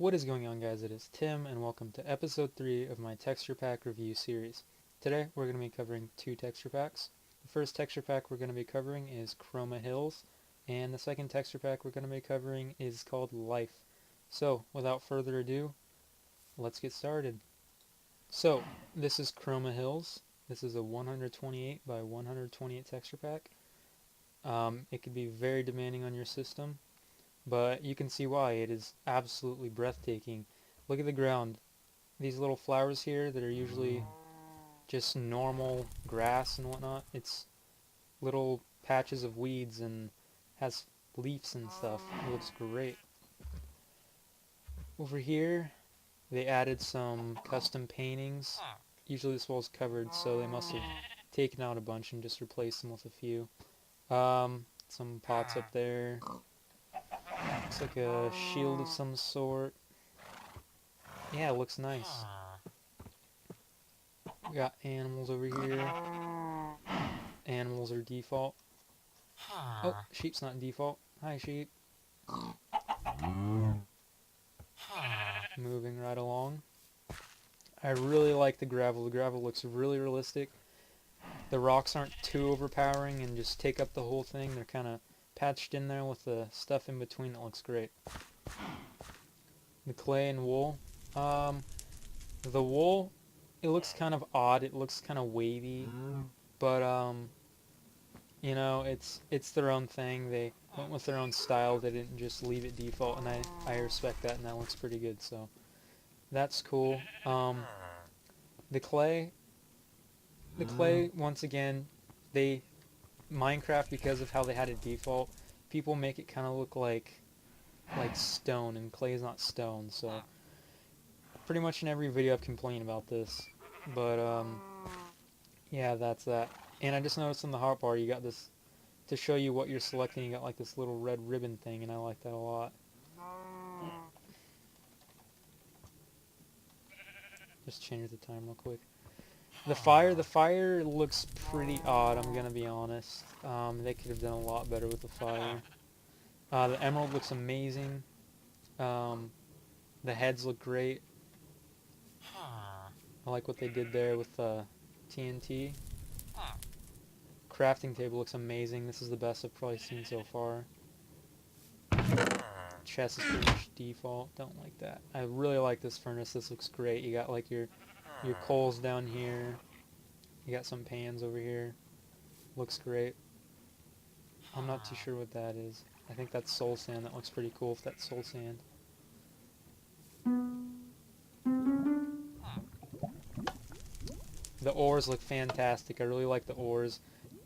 What is going on, guys? It is Tim and welcome to episode 3 of my texture pack review series. Today we're going to be covering two texture packs. The first texture pack we're going to be covering is Chroma Hills, and the second texture pack we're going to be covering is called Life. So without further ado, let's get started. So this is Chroma Hills. This is a 128 by 128 texture pack. It can be very demanding on your system, but you can see why. It is absolutely breathtaking. Look at the ground. These little flowers here that are usually just normal grass and whatnot, it's little patches of weeds and has leaves and stuff. It looks great. Over here they added some custom paintings. Usually this wall's covered, so they must have taken out a bunch and just replaced them with a few. Some pots up there. Looks like a shield of some sort. Yeah, it looks nice. We got animals over here. Animals are default. Oh, sheep's not default. Hi, sheep. Moving right along. I really like the gravel. The gravel looks really realistic. The rocks aren't too overpowering and just take up the whole thing. They're kind of patched in there with the stuff in between that looks great. The clay and wool. The wool, it looks kind of odd. It looks kind of wavy, but you know, it's their own thing. They went with their own style. They didn't just leave it default, and I respect that, and that looks pretty good. So that's cool. The clay once again, Minecraft, because of how they had it default, people make it kind of look like stone, and clay is not stone. So pretty much in every video I've complained about this, but yeah, that's that. And I just noticed in the hotbar you got this, to show you what you're selecting, you got like this little red ribbon thing, and I like that a lot. Just change the time real quick. The fire looks pretty odd, I'm gonna be honest. They could have done a lot better with the fire. The emerald looks amazing. The heads look great. I like what they did there with TNT. Crafting table looks amazing. This is the best I've probably seen so far. Chest is pretty much default. Don't like that. I really like this furnace. This looks great. You got like your coals down here. You got some pans over here. Looks great. I'm not too sure what that is. I think that's soul sand. That looks pretty cool if that's soul sand. The ores look fantastic. I really like the ores.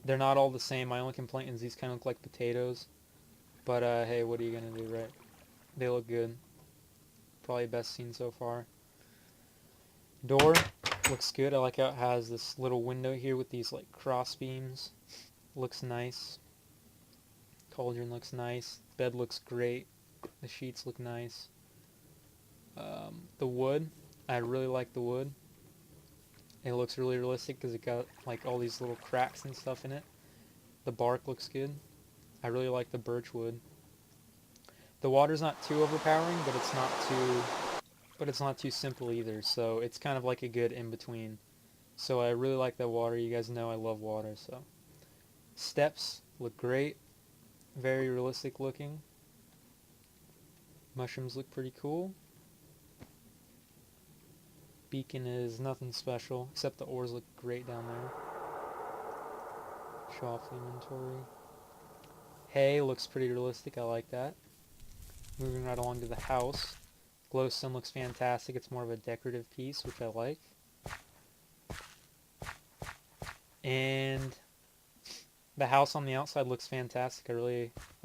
They're not all the same. My only complaint is these kind of look like potatoes. But hey, what are you gonna do, right? They look good. Probably best seen so far. Door looks good. I like how it has this little window here with these like cross beams. Looks nice. Cauldron looks nice. Bed looks great. The sheets look nice. The wood, I really like the wood. It looks really realistic because it got like all these little cracks and stuff in it. The bark looks good. I really like the birch wood. The water's not too overpowering, but it's not too simple either. So it's kind of like a good in between. So I really like that water. You guys know I love water. So steps look great. Very realistic looking. Mushrooms look pretty cool. Beacon is nothing special, except the ores look great down there. Show off the inventory. Hay looks pretty realistic, I like that. Moving right along to the house. Glowstone looks fantastic, it's more of a decorative piece, which I like. And the house on the outside looks fantastic, I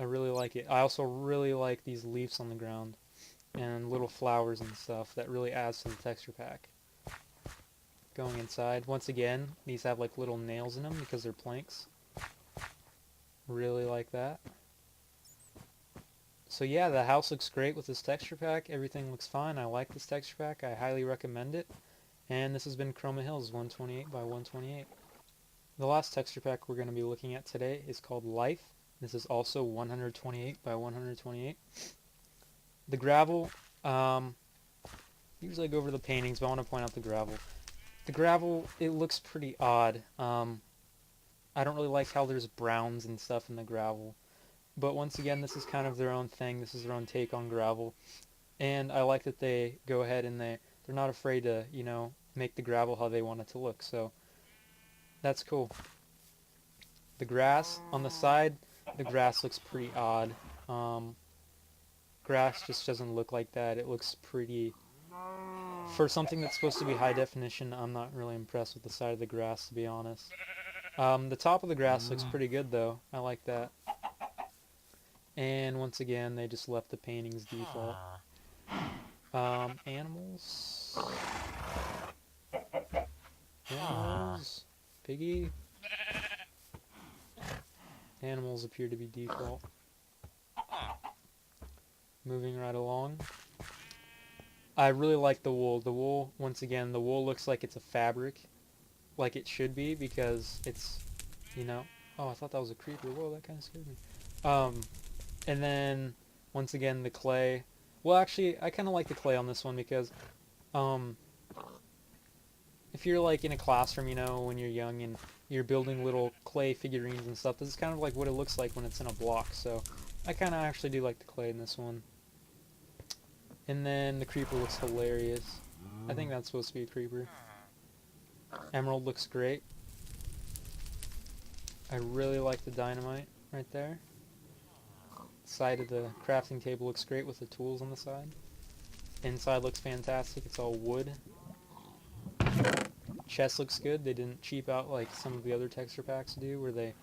really like it. I also really like these leaves on the ground and little flowers and stuff. That really adds to the texture pack. Going inside, once again, these have like little nails in them because they're planks. Really like that. So yeah, the house looks great with this texture pack. Everything looks fine. I like this texture pack. I highly recommend it. And this has been Chroma Hills 128 by 128. The last texture pack we're going to be looking at today is called Life. This is also 128 by 128. The gravel, Usually I go over the paintings, but I want to point out the gravel. The gravel, it looks pretty odd. I don't really like how there's browns and stuff in the gravel. But once again, this is kind of their own thing. This is their own take on gravel. And I like that they go ahead and they're not afraid to, you know, make the gravel how they want it to look. So that's cool. The grass on the side, the grass looks pretty odd. Grass just doesn't look like that. It looks pretty... For something that's supposed to be high definition, I'm not really impressed with the side of the grass, to be honest. The top of the grass looks pretty good, though. I like that. And once again, they just left the paintings default. Animals? Animals? Piggy? Animals appear to be default. Moving right along. I really like the wool. The wool, once again, the wool looks like it's a fabric. Like it should be, because it's, you know... Oh, I thought that was a creeper. Whoa, that kind of scared me. And then, once again, the clay. Well, actually, I kind of like the clay on this one because, if you're, like, in a classroom, you know, when you're young and you're building little clay figurines and stuff, this is kind of like what it looks like when it's in a block, so I kind of actually do like the clay in this one. And then the creeper looks hilarious. I think that's supposed to be a creeper. Emerald looks great. I really like the dynamite right there. Side of the crafting table looks great with the tools on the side. Inside looks fantastic. It's all wood. Chest looks good. They didn't cheap out like some of the other texture packs do, where they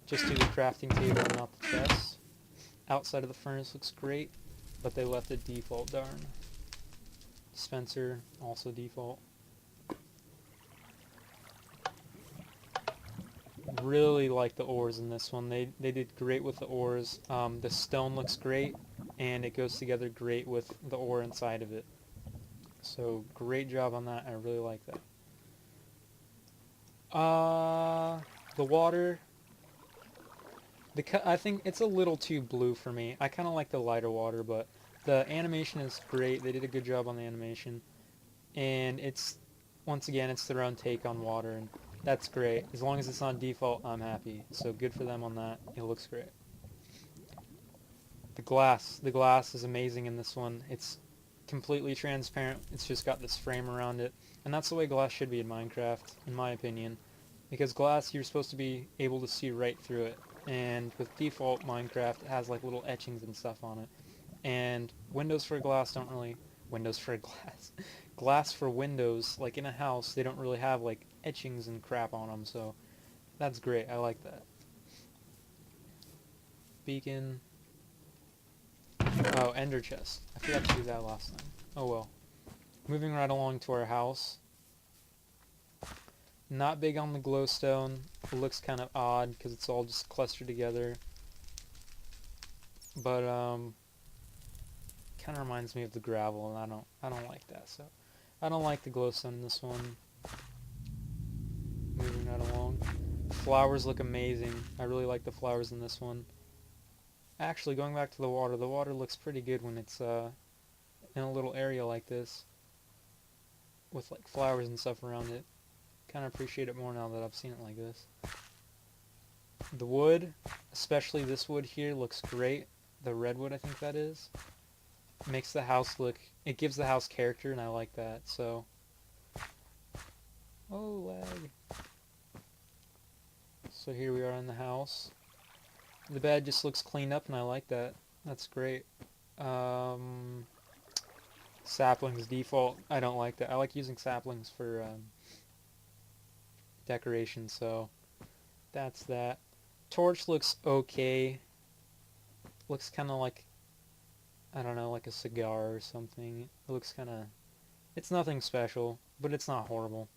just do the crafting table and not the chest. Outside of the furnace looks great, but they left it default, darn. Dispenser, also default. Really like the ores in this one. They did great with the ores. The stone looks great, and it goes together great with the ore inside of it. So great job on that. I really like that. The water. I think it's a little too blue for me. I kind of like the lighter water, but the animation is great. They did a good job on the animation, and it's, once again, it's their own take on water, and that's great. As long as it's on default, I'm happy. So good for them on that. It looks great. The glass is amazing in this one. It's completely transparent. It's just got this frame around it, and that's the way glass should be in Minecraft, in my opinion, because glass, you're supposed to be able to see right through it, and with default Minecraft, it has like little etchings and stuff on it, and windows for glass don't really... Windows for glass. Glass for windows, like in a house, they don't really have like etchings and crap on them, so that's great. I like that. Beacon. Oh, ender chest. I forgot to do that last time. Oh well. Moving right along to our house. Not big on the glowstone. It looks kind of odd because it's all just clustered together. But kind of reminds me of the gravel, and I don't like that. So I don't like the glowstone in this one. Moving right along. Flowers look amazing. I really like the flowers in this one. Actually, going back to the water looks pretty good when it's in a little area like this with like flowers and stuff around it. Kind of appreciate it more now that I've seen it like this. The wood, especially this wood here, looks great. The redwood, I think that is. Makes the house look... It gives the house character, and I like that, so... Oh, lag. So here we are in the house. The bed just looks cleaned up, and I like that. That's great. Saplings default. I don't like that. I like using saplings for decoration, so that's that. Torch looks okay. Looks kind of like, I don't know, like a cigar or something. It looks kind of... It's nothing special, but it's not horrible.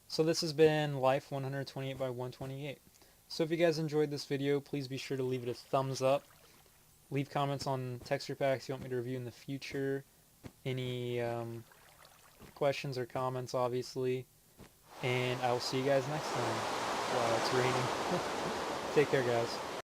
So this has been Life 128 by 128. So if you guys enjoyed this video, please be sure to leave it a thumbs up. Leave comments on texture packs you want me to review in the future. Any questions or comments, obviously. And I will see you guys next time. Wow, it's raining. Take care, guys.